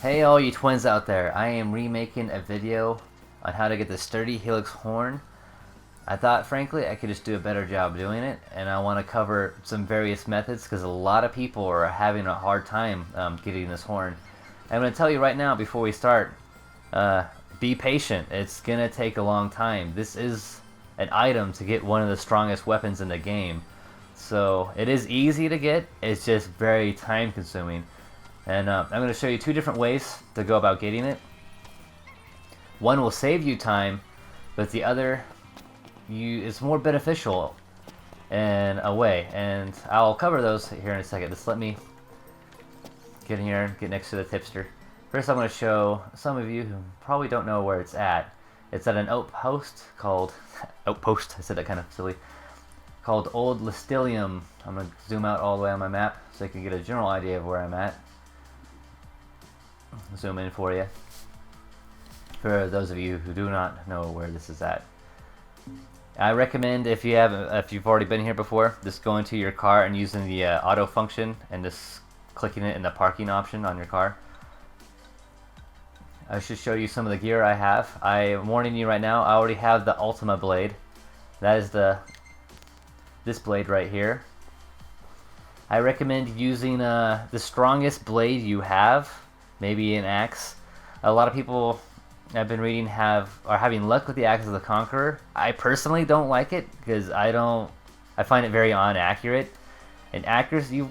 Hey all you twins out there, I am remaking a video on how to get the sturdy Helixhorn. I thought frankly I could just do a better job doing it, and I want to cover some various methods because a lot of people are having a hard time getting this horn. I'm going to tell you right now before we start, be patient, it's going to take a long time. This is an item to get one of the strongest weapons in the game. So it is easy to get, it's just very time consuming. And I'm going to show you two different ways to go about getting it. One will save you time, but the other is more beneficial in a way. And I'll cover those here in a second. Just let me get in here and get next to the tipster. First I'm going to show some of you who probably don't know where it's at. It's at an outpost called... Outpost, I said that kind of silly. Called Old Listilium. I'm going to zoom out all the way on my map so you can get a general idea of where I'm at. Zoom in for you, for those of you who do not know where this is at. I recommend if you've already been here before, just going to your car and using the auto function and just clicking it in the parking option on your car. I should show you some of the gear I have. I am warning you right now, I already have the Ultima blade. That is this blade right here. I recommend using the strongest blade you have. Maybe an axe. A lot of people I've been reading are having luck with the Axe of the Conqueror. I personally don't like it because I find it very inaccurate. And accuracy,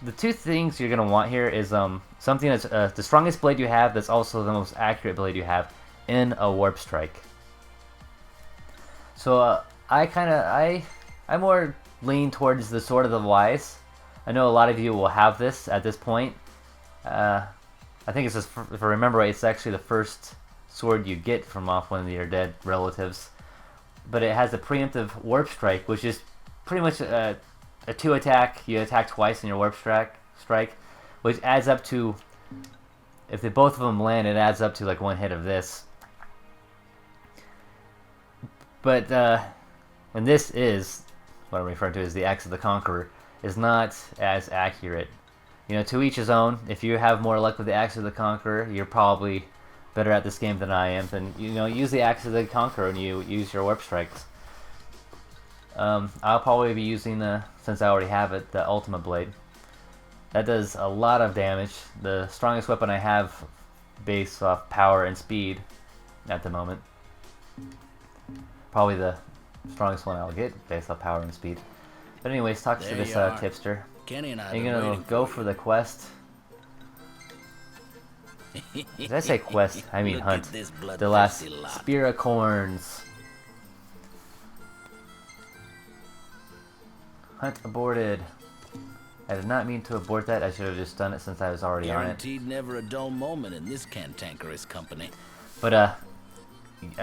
the two things you're gonna want here is something that's the strongest blade you have, that's also the most accurate blade you have in a warp strike. So I more lean towards the Sword of the Wise. I know a lot of you will have this at this point. I think it's just, if I remember right, it's actually the first sword you get from off one of your dead relatives. But it has a preemptive warp strike, which is pretty much a 2 attack. You attack twice in your warp strike, which adds up to, if both of them land, it adds up to like 1 hit of this. But when this is, what I'm referring to as the Axe of the Conqueror, is not as accurate. You know, to each his own. If you have more luck with the Axe of the Conqueror, you're probably better at this game than I am. Then, you know, use the Axe of the Conqueror and you use your warp strikes. I'll probably be using since I already have it, the Ultima blade. That does a lot of damage. The strongest weapon I have based off power and speed at the moment. Probably the strongest one I'll get based off power and speed. But anyways, talk to this tipster. Kenny and I You're gonna go for the quest. Did I say quest? I mean hunt. The last spear acorns. Hunt aborted. I did not mean to abort that. I should have just done it since I was already on it. Guaranteed never a dull moment in this cantankerous company. But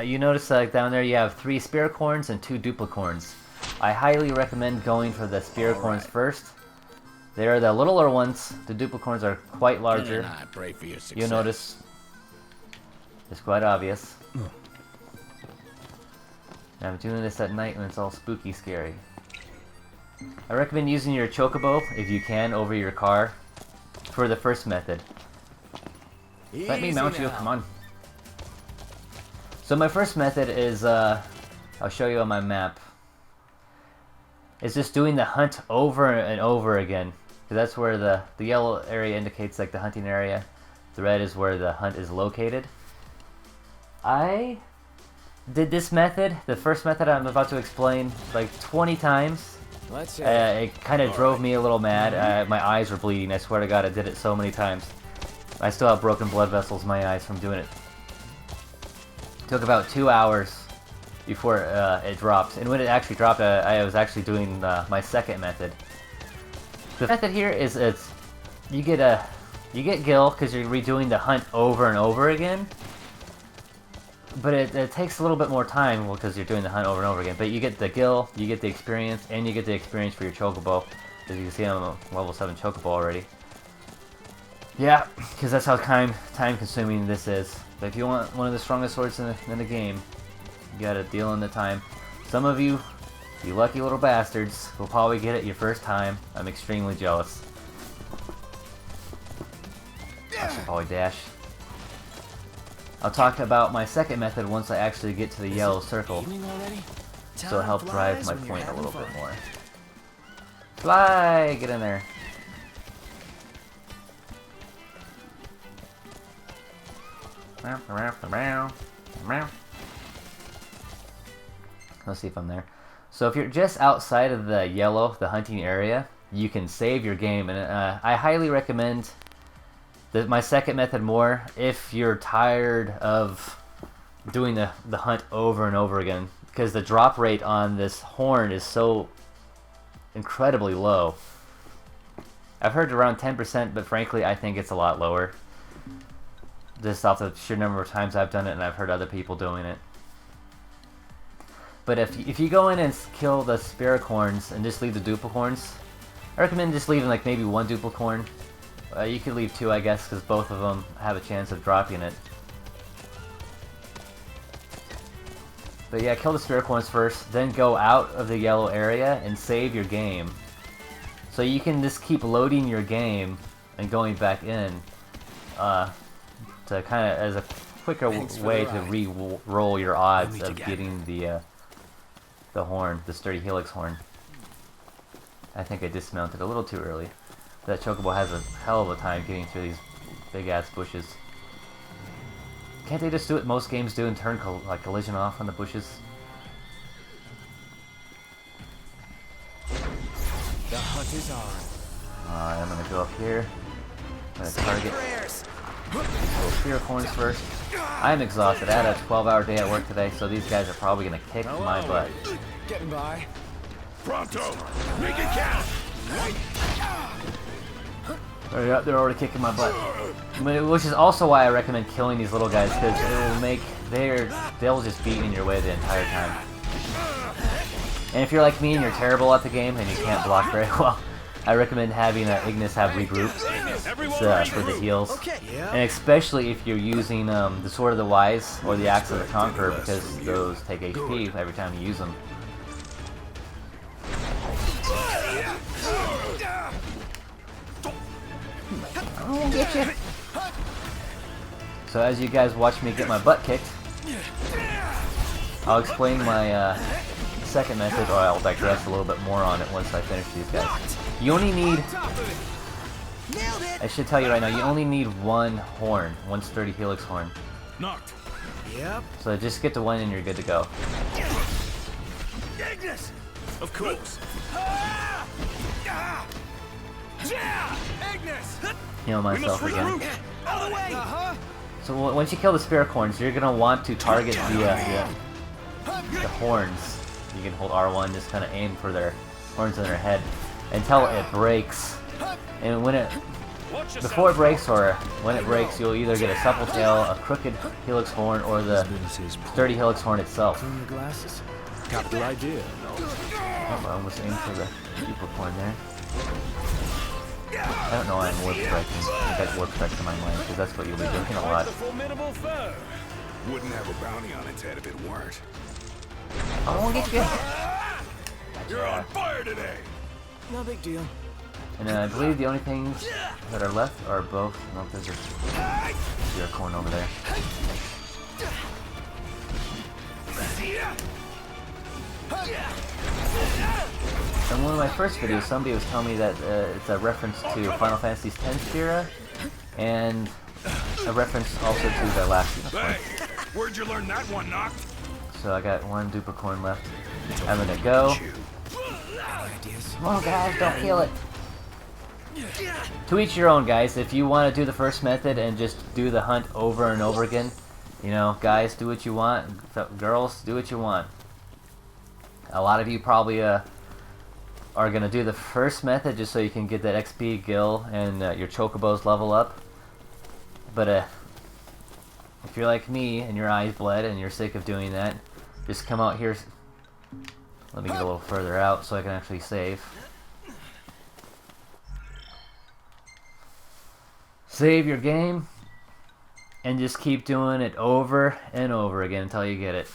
you notice down there you have 3 spear acorns and 2 duplicorns. I highly recommend going for the spear acorns first. They are the littler ones. The duplicorns are quite larger. And I pray for your success. You'll notice it's quite obvious. And I'm doing this at night when it's all spooky scary. I recommend using your chocobo, if you can, over your car for the first method. Let me mount you, come on. So my first method is, I'll show you on my map. It's just doing the hunt over and over again. Because that's where the yellow area indicates like the hunting area. The red is where the hunt is located. I did this method, the first method I'm about to explain, like 20 times. It kind of drove me a little mad. My eyes were bleeding. I swear to God, I did it so many times. I still have broken blood vessels in my eyes from doing it. It took about 2 hours before it dropped. And when it actually dropped, I was actually doing my second method. The method here is you get gil because you're redoing the hunt over and over again. But it takes a little bit more time because you're doing the hunt over and over again. But you get the gil, you get the experience, and you get the experience for your chocobo. As you can see, I'm a level 7 chocobo already. Yeah, because that's how time consuming this is. But if you want one of the strongest swords in the game, you gotta deal in the time. Some of you lucky little bastards will probably get it your first time. I'm extremely jealous. I should probably dash. I'll talk about my second method once I actually get to the yellow circle, so it'll help drive my point a little bit more. Fly! Get in there. Let's see if I'm there. So if you're just outside of the yellow, the hunting area, you can save your game, and I highly recommend my second method more if you're tired of doing the hunt over and over again, because the drop rate on this horn is so incredibly low. I've heard around 10%, but frankly I think it's a lot lower, just off the sheer number of times I've done it, and I've heard other people doing it. But if you go in and kill the Spiricorns and just leave the Duplicorns, I recommend just leaving like maybe one Duplicorn. You could leave two, I guess, because both of them have a chance of dropping it. But yeah, kill the Spiricorns first, then go out of the yellow area and save your game. So you can just keep loading your game and going back in to kind of as a quicker way to re-roll your odds of getting the horn, the sturdy Helixhorn. I think I dismounted a little too early. That Chocobo has a hell of a time getting through these big-ass bushes. Can't they just do what most games do and turn like collision off on the bushes? The hunt is on. Alright, I'm gonna go up here. I'm gonna target those Spiricorns first. I'm exhausted. I had a 12-hour day at work today, so these guys are probably gonna kick my butt. Getting by. Pronto! Make it count! They're already kicking my butt. Which is also why I recommend killing these little guys, because it will make they'll just beat in your way the entire time. And if you're like me and you're terrible at the game and you can't block very well, I recommend having Ignis have regroup for the heals. And especially if you're using the Sword of the Wise or the Axe of the Conqueror, because those take HP every time you use them. I'll get you. So as you guys watch me get my butt kicked, I'll explain my second method, or I'll digress a little bit more on it once I finish these guys. You only need, I should tell you right now, you only need one horn, one sturdy Helixhorn. Knocked. Yep. So just get to one and you're good to go. Ignis! Of course. Ignis! Heal myself again. Out of the way! So once you kill the Spiricorns, you're gonna want to target the horns. You can hold R1, just kind of aim for their horns in their head until it breaks. And when before it breaks or when it breaks, you'll either get a supple tail, a crooked Helixhorn, or the sturdy Helixhorn itself. Clean your glasses. Capital idea. Oh, I almost aimed for the Duplicorn there. I don't know why I'm warp striking. I think I warp strike to my mind, because that's what you'll be doing a lot. Wouldn't have a bounty on its head if it weren't. I won't get you. You're on fire today! No big deal. And then I believe the only things that are left are both. No, there's a corn over there. In one of my first videos, somebody was telling me that it's a reference to Final Fantasy X Spira, and a reference also to the last unicorn. Where'd you learn that one, Knocked? So I got one Duplicorn left. I'm gonna go. Come on, guys, don't kill it. To each your own, guys. If you want to do the first method and just do the hunt over and over again, you know, guys, do what you want. Girls, do what you want. A lot of you probably are gonna do the first method just so you can get that XP gil and your chocobos level up. But if you're like me and your eyes bled and you're sick of doing that, just come out here. Let me get a little further out so I can actually save. Save your game and just keep doing it over and over again until you get it.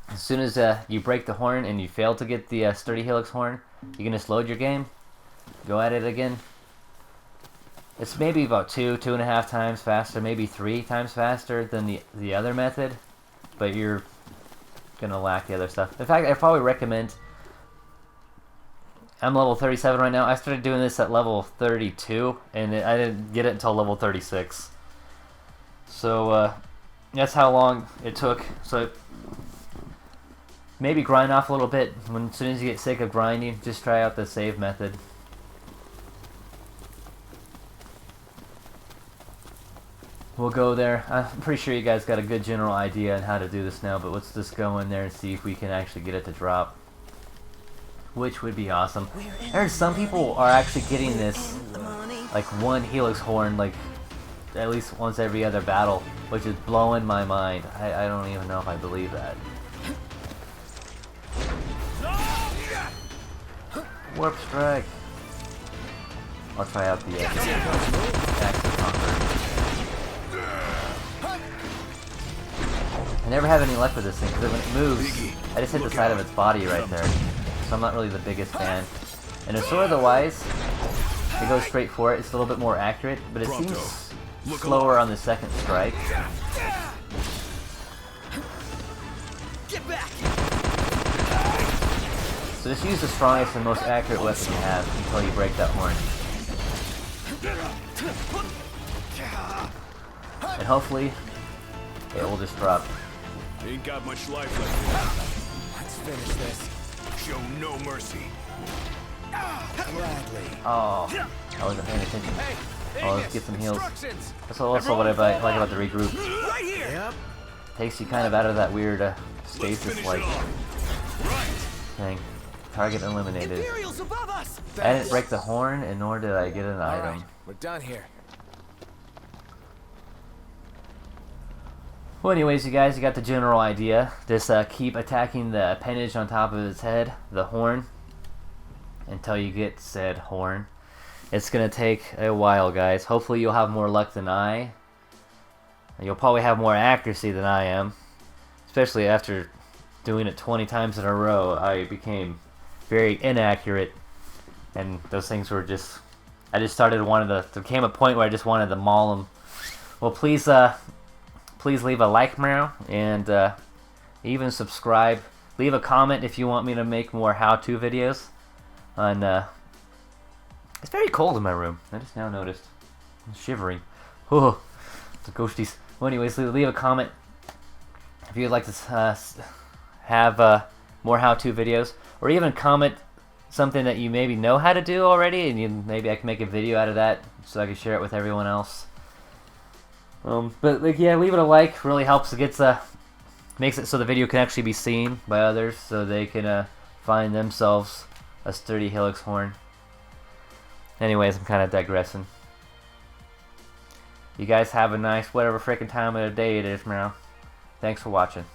As soon as you break the horn and you fail to get the sturdy Helixhorn, you can just load your game, go at it again, It's maybe about 2.5 times faster, maybe 3 times faster than the other method, but you're gonna lack the other stuff. In fact, I probably recommend. I'm level 37 right now. I started doing this at level 32, and I didn't get it until level 36. So that's how long it took. So maybe grind off a little bit. As soon as you get sick of grinding, just try out the save method. We'll go there. I'm pretty sure you guys got a good general idea on how to do this now, but let's just go in there and see if we can actually get it to drop. Which would be awesome. I heard some people are actually getting this, like, one Helixhorn, like, at least once every other battle, which is blowing my mind. I don't even know if I believe that. Warp Strike. I'll try out the Axe Conqueror. I never have any luck with this thing, because when it moves, I just hit the side of its body right there. So I'm not really the biggest fan. And as Sword of the Wise, it goes straight for it. It's a little bit more accurate, but it seems slower on the second strike. Get back. So just use the strongest and most accurate weapon you have until you break that horn. And hopefully, it will just drop. Ain't got much life left. Let's finish this. Show no mercy. Gladly. Oh, I wasn't paying attention. Oh, let's get some heals. Instructions. That's also what I like about the regroup. Right here. Yep. Takes you kind of out of that weird stasis-like thing. Target eliminated. Imperials above us. I didn't break the horn, and nor did I get an All item. right, we're done here. Well, anyways, you guys, you got the general idea. Just keep attacking the appendage on top of its head, the horn, until you get said horn. It's gonna take a while, guys. Hopefully you'll have more luck than I. You'll probably have more accuracy than I am. Especially after doing it 20 times in a row, I became very inaccurate. And those things were just... I just started wanting to... There came a point where I just wanted to maul them. Well, please leave a like, meow, and even subscribe. Leave a comment if you want me to make more how-to videos. On it's very cold in my room. I just now noticed. I'm shivering. Oh, the ghosties. Well, anyways, leave a comment if you'd like to have more how-to videos, or even comment something that you maybe know how to do already, and maybe I can make a video out of that so I can share it with everyone else. But like, yeah, leave it a like. Really helps. It gets makes it so the video can actually be seen by others, so they can find themselves a sturdy Helixhorn. Anyways, I'm kind of digressing. You guys have a nice whatever frickin' time of the day it is, meow. Thanks for watching.